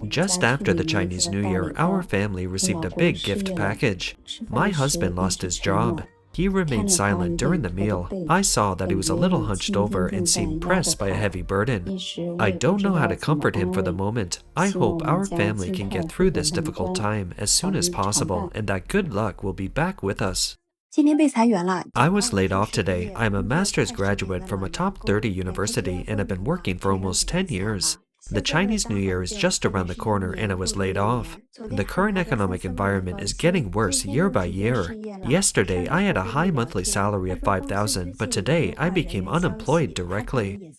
Just after the Chinese New Year, our family received a big gift package. My husband lost his job. He remained silent during the meal. I saw that he was a little hunched over and seemed pressed by a heavy burden. I don't know how to comfort him for the moment. I hope our family can get through this difficult time as soon as possible and that good luck will be back with us. I was laid off today. I'm a master's graduate from a top 30 university and have been working for almost 10 years. The Chinese New Year is just around the corner and I was laid off. The current economic environment is getting worse year by year. Yesterday, I had a high monthly salary of 5,000, but today I became unemployed directly.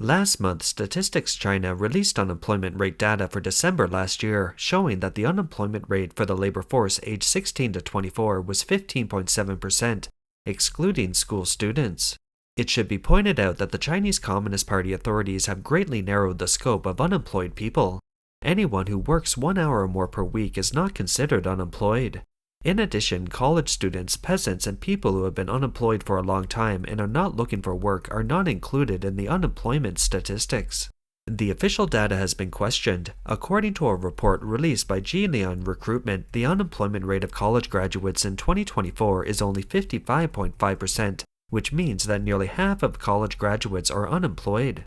Last month, Statistics China released unemployment rate data for December last year, showing that the unemployment rate for the labor force aged 16 to 24 was 15.7%, excluding school students. It should be pointed out that the Chinese Communist Party authorities have greatly narrowed the scope of unemployed people. Anyone who works 1 hour or more per week is not considered unemployed. In addition, college students, peasants, and people who have been unemployed for a long time and are not looking for work are not included in the unemployment statistics. The official data has been questioned. According to a report released by Jilian Recruitment, the unemployment rate of college graduates in 2024 is only 55.5%, which means that nearly half of college graduates are unemployed.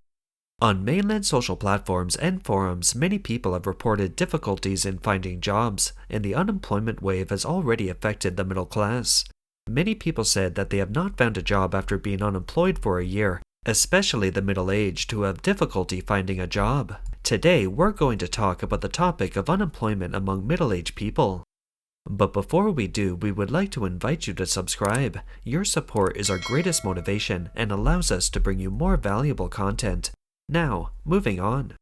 On mainland social platforms and forums, many people have reported difficulties in finding jobs, and the unemployment wave has already affected the middle class. Many people said that they have not found a job after being unemployed for a year, especially the middle-aged who have difficulty finding a job. Today, we're going to talk about the topic of unemployment among middle-aged people. But before we do, we would like to invite you to subscribe. Your support is our greatest motivation and allows us to bring you more valuable content. Now, moving on.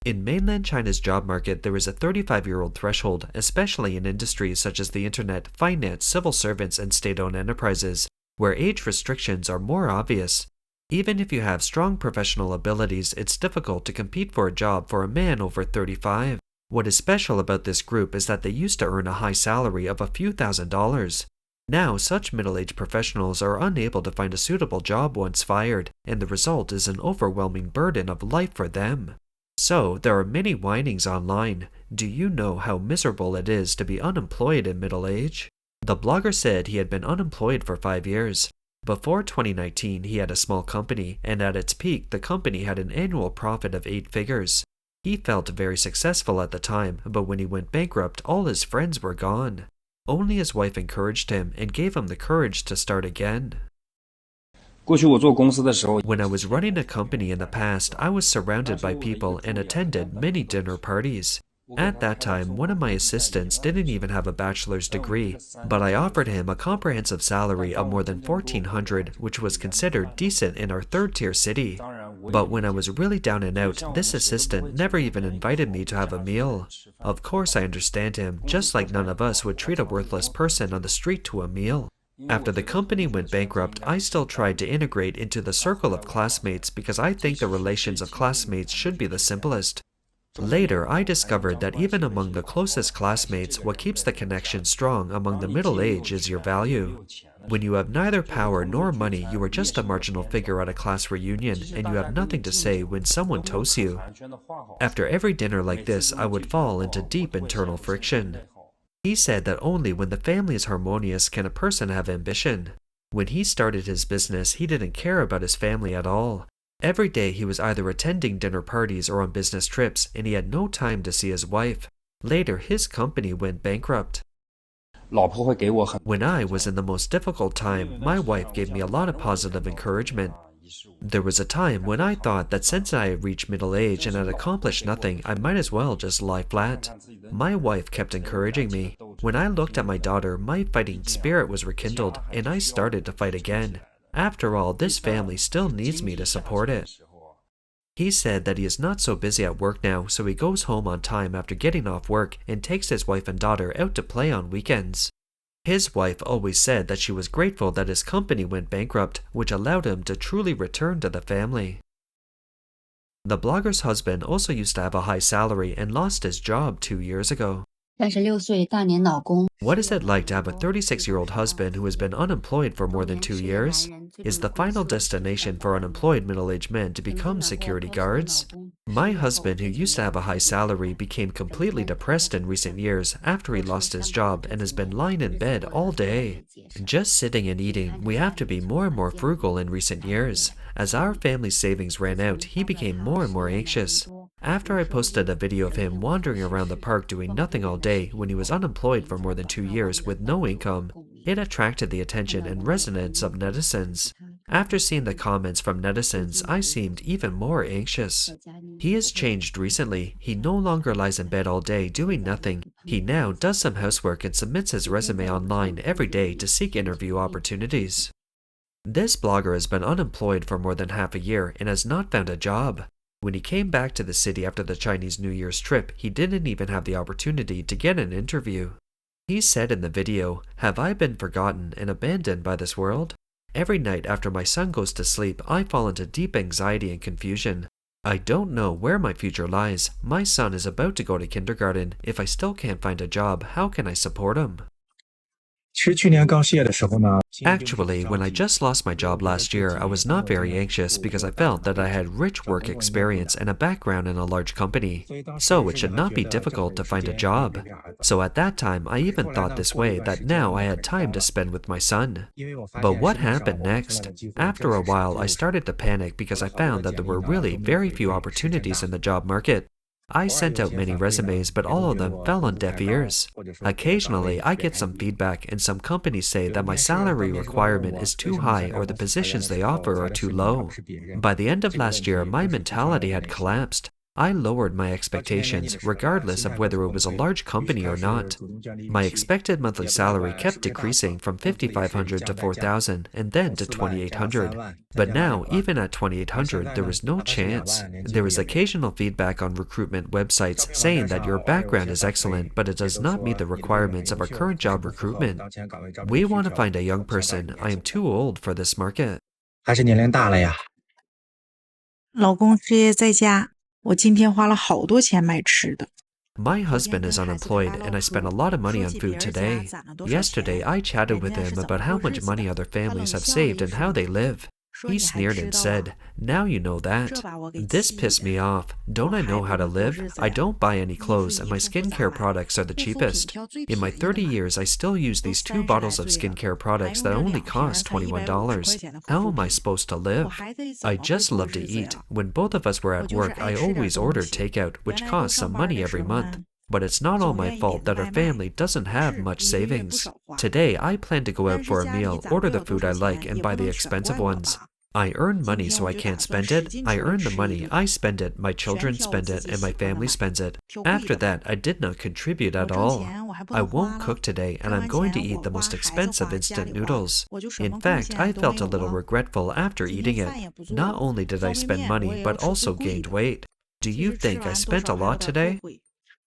In mainland China's job market, there is a 35-year-old threshold, especially in industries such as the internet, finance, civil servants, and state-owned enterprises, where age restrictions are more obvious. Even if you have strong professional abilities, it's difficult to compete for a job for a man over 35. What is special about this group is that they used to earn a high salary of a few $1,000s. Now, such middle-aged professionals are unable to find a suitable job once fired, and the result is an overwhelming burden of life for them. So, there are many whinings online. Do you know how miserable it is to be unemployed in middle age? The blogger said he had been unemployed for 5 years. Before 2019, he had a small company, and at its peak, the company had an annual profit of 8 figures. He felt very successful at the time, but when he went bankrupt, all his friends were gone. Only his wife encouraged him and gave him the courage to start again. When I was running a company in the past, I was surrounded by people and attended many dinner parties. At that time, one of my assistants didn't even have a bachelor's degree, but I offered him a comprehensive salary of more than $1,400, which was considered decent in our third-tier city. But when I was really down and out, this assistant never even invited me to have a meal. Of course I understand him, just like none of us would treat a worthless person on the street to a meal. After the company went bankrupt, I still tried to integrate into the circle of classmates because I think the relations of classmates should be the simplest. Later, I discovered that even among the closest classmates, what keeps the connection strong among the middle-aged is your value. When you have neither power nor money, you are just a marginal figure at a class reunion, and you have nothing to say when someone toasts you. After every dinner like this, I would fall into deep internal friction. He said that only when the family is harmonious can a person have ambition. When he started his business, he didn't care about his family at all. Every day he was either attending dinner parties or on business trips, and he had no time to see his wife. Later, his company went bankrupt. When I was in the most difficult time, my wife gave me a lot of positive encouragement. There was a time when I thought that since I had reached middle age and had accomplished nothing, I might as well just lie flat. My wife kept encouraging me. When I looked at my daughter, my fighting spirit was rekindled, and I started to fight again. After all, this family still needs me to support it. He said that he is not so busy at work now, so he goes home on time after getting off work and takes his wife and daughter out to play on weekends. His wife always said that she was grateful that his company went bankrupt, which allowed him to truly return to the family. The blogger's husband also used to have a high salary and lost his job 2 years ago. 36岁大年老公 What is it like to have a 36-year-old husband who has been unemployed for more than 2 years? Is the final destination for unemployed middle-aged men to become security guards? My husband, who used to have a high salary, became completely depressed in recent years after he lost his job and has been lying in bed all day. Just sitting and eating, we have to be more and more frugal in recent years. As our family's savings ran out, he became more and more anxious. After I posted a video of him wandering around the park doing nothing all day when he was unemployed for more than 2 years with no income, it attracted the attention and resonance of netizens. After seeing the comments from netizens, I seemed even more anxious. He has changed recently. He no longer lies in bed all day doing nothing. He now does some housework and submits his resume online every day to seek interview opportunities. This blogger has been unemployed for more than half a year and has not found a job. When he came back to the city after the Chinese New Year's trip, he didn't even have the opportunity to get an interview. He said in the video, "Have I been forgotten and abandoned by this world? Every night after my son goes to sleep, I fall into deep anxiety and confusion. I don't know where my future lies. My son is about to go to kindergarten. If I still can't find a job, how can I support him?" Actually, when I just lost my job last year, I was not very anxious because I felt that I had rich work experience and a background in a large company, so it should not be difficult to find a job. So at that time, I even thought this way, that now I had time to spend with my son. But what happened next? After a while, I started to panic because I found that there were really very few opportunities in the job market. I sent out many resumes, but all of them fell on deaf ears. Occasionally, I get some feedback and some companies say that my salary requirement is too high or the positions they offer are too low. By the end of last year, my mentality had collapsed. I lowered my expectations, regardless of whether it was a large company or not. My expected monthly salary kept decreasing from $5,500 to $4,000 and then to $2,800. But now, even at $2,800, there was no chance. There is occasional feedback on recruitment websites saying that your background is excellent, but it does not meet the requirements of our current job recruitment. We want to find a young person. I am too old for this market. 还是年龄大了呀。老公失业在家，我今天花了好多钱买吃的。 My husband is unemployed and I spent a lot of money on food today. Yesterday, I chatted with him about how much money other families have saved and how they live. He sneered and said, "Now you know that." This pissed me off. Don't I know how to live? I don't buy any clothes and my skincare products are the cheapest. In my 30 years, I still use these 2 bottles of skincare products that only cost $21. How am I supposed to live? I just love to eat. When both of us were at work, I always ordered takeout, which costs some money every month. But it's not all my fault that our family doesn't have much savings. Today, I plan to go out for a meal, order the food I like, and buy the expensive ones. I earn money so I can't spend it. I earn the money, I spend it, my children spend it, and my family spends it. After that, I did not contribute at all. I won't cook today, and I'm going to eat the most expensive instant noodles. In fact, I felt a little regretful after eating it. Not only did I spend money, but also gained weight. Do you think I spent a lot today?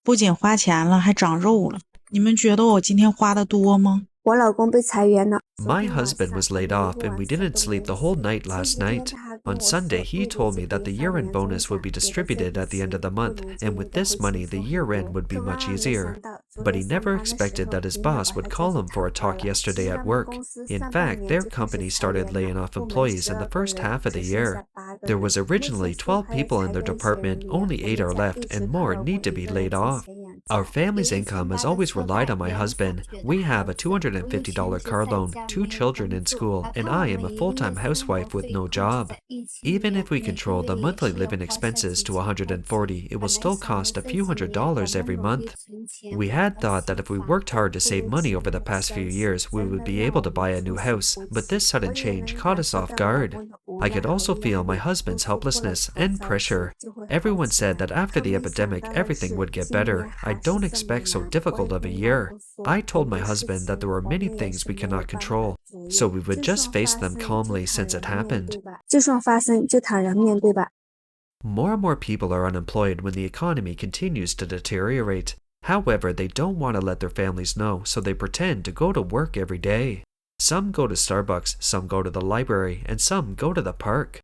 不仅花钱了，还长肉了。你们觉得我今天花的多吗？ 我老公被裁员了。 My husband was laid off and we didn't sleep the whole night last night. On Sunday, he told me that the year-end bonus would be distributed at the end of the month, and with this money, the year-end would be much easier. But he never expected that his boss would call him for a talk yesterday at work. In fact, their company started laying off employees in the first half of the year. There was originally 12 people in their department, only 8 are left, and more need to be laid off. Our family's income has always relied on my husband. We have a $250 car loan, 2 children in school, and I am a full-time housewife with no job. Even if we control the monthly living expenses to $140, it will still cost a few $100s every month. We had thought that if we worked hard to save money over the past few years, we would be able to buy a new house, but this sudden change caught us off guard. I could also feel my husband's helplessness and pressure. Everyone said that after the epidemic, everything would get better. I don't expect so difficult of a year. I told my husband that there were many things we cannot control, so we would just face them calmly since it happened. More and more people are unemployed when the economy continues to deteriorate. However, they don't want to let their families know, so they pretend to go to work every day. Some go to Starbucks, some go to the library, and some go to the park.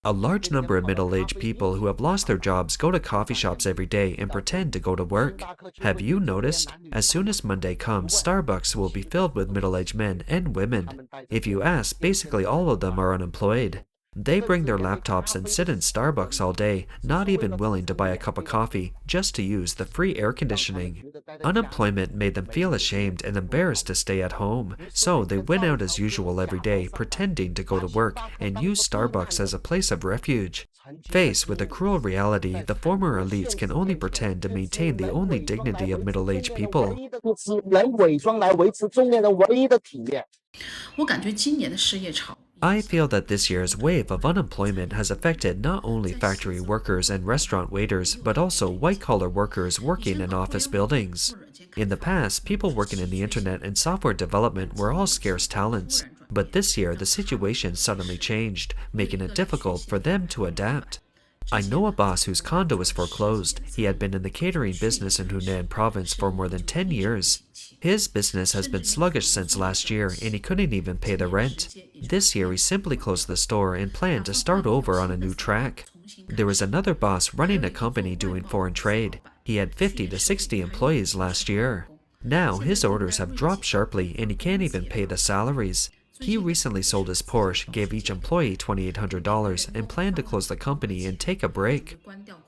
A large number of middle-aged people who have lost their jobs go to coffee shops every day and pretend to go to work. Have you noticed? As soon as Monday comes, Starbucks will be filled with middle-aged men and women. If you ask, basically all of them are unemployed. They bring their laptops and sit in Starbucks all day, not even willing to buy a cup of coffee, just to use the free air conditioning. Unemployment made them feel ashamed and embarrassed to stay at home, so they went out as usual every day, pretending to go to work, and used Starbucks as a place of refuge. Faced with the cruel reality, the former elites can only pretend to maintain the only dignity of middle-aged people. 我感觉今年的失业潮 I feel that this year's wave of unemployment has affected not only factory workers and restaurant waiters, but also white-collar workers working in office buildings. In the past, people working in the internet and software development were all scarce talents, but this year the situation suddenly changed, making it difficult for them to adapt. I know a boss whose condo is foreclosed. He had been in the catering business in Hunan province for more than 10 years. His business has been sluggish since last year, and he couldn't even pay the rent. This year, he simply closed the store and planned to start over on a new track. There was another boss running a company doing foreign trade. He had 50 to 60 employees last year. Now, his orders have dropped sharply, and he can't even pay the salaries. He recently sold his Porsche, gave each employee $2,800, and planned to close the company and take a break.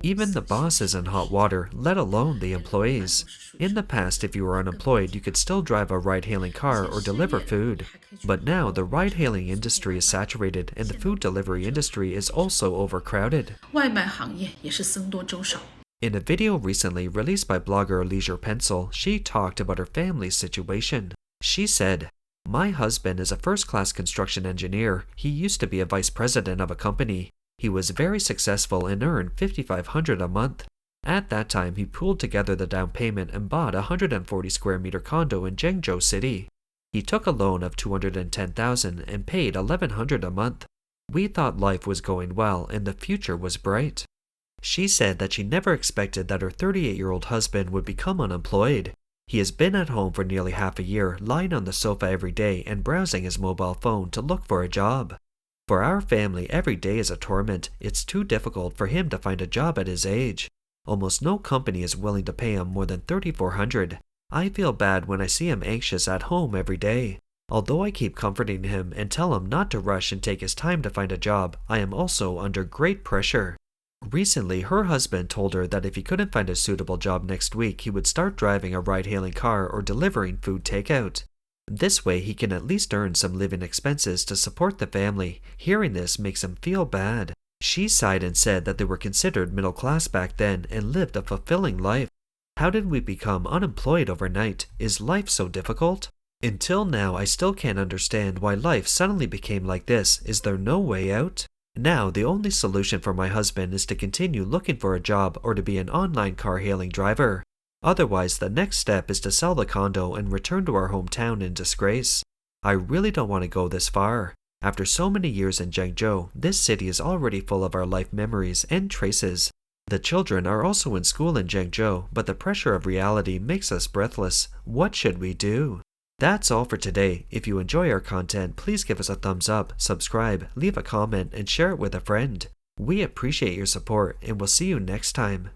Even the boss is in hot water, let alone the employees. In the past, if you were unemployed, you could still drive a ride-hailing car or deliver food. But now, the ride-hailing industry is saturated, and the food delivery industry is also overcrowded. 外卖行业也是僧多粥少 In a video recently released by blogger Leisure Pencil, she talked about her family's situation. She said, "My husband is a first-class construction engineer. He used to be a vice president of a company. He was very successful and earned $5,500 a month. At that time, he pooled together the down payment and bought a 140 square meter condo in Zhengzhou City. He took a loan of $210,000 and paid $1,100 a month. We thought life was going well and the future was bright." She said that she never expected that her 38-year-old husband would become unemployed. He has been at home for nearly half a year, lying on the sofa every day and browsing his mobile phone to look for a job. For our family, every day is a torment. It's too difficult for him to find a job at his age. Almost no company is willing to pay him more than $3,400. I feel bad when I see him anxious at home every day. Although I keep comforting him and tell him not to rush and take his time to find a job, I am also under great pressure. Recently, her husband told her that if he couldn't find a suitable job next week, he would start driving a ride-hailing car or delivering food takeout. This way, he can at least earn some living expenses to support the family. Hearing this makes him feel bad. She sighed and said that they were considered middle class back then and lived a fulfilling life. How did we become unemployed overnight? Is life so difficult? Until now, I still can't understand why life suddenly became like this. Is there no way out? Now, the only solution for my husband is to continue looking for a job or to be an online car-hailing driver. Otherwise, the next step is to sell the condo and return to our hometown in disgrace. I really don't want to go this far. After so many years in Zhengzhou, this city is already full of our life memories and traces. The children are also in school in Zhengzhou, but the pressure of reality makes us breathless. What should we do? That's all for today. If you enjoy our content, please give us a thumbs up, subscribe, leave a comment, and share it with a friend. We appreciate your support, and we'll see you next time.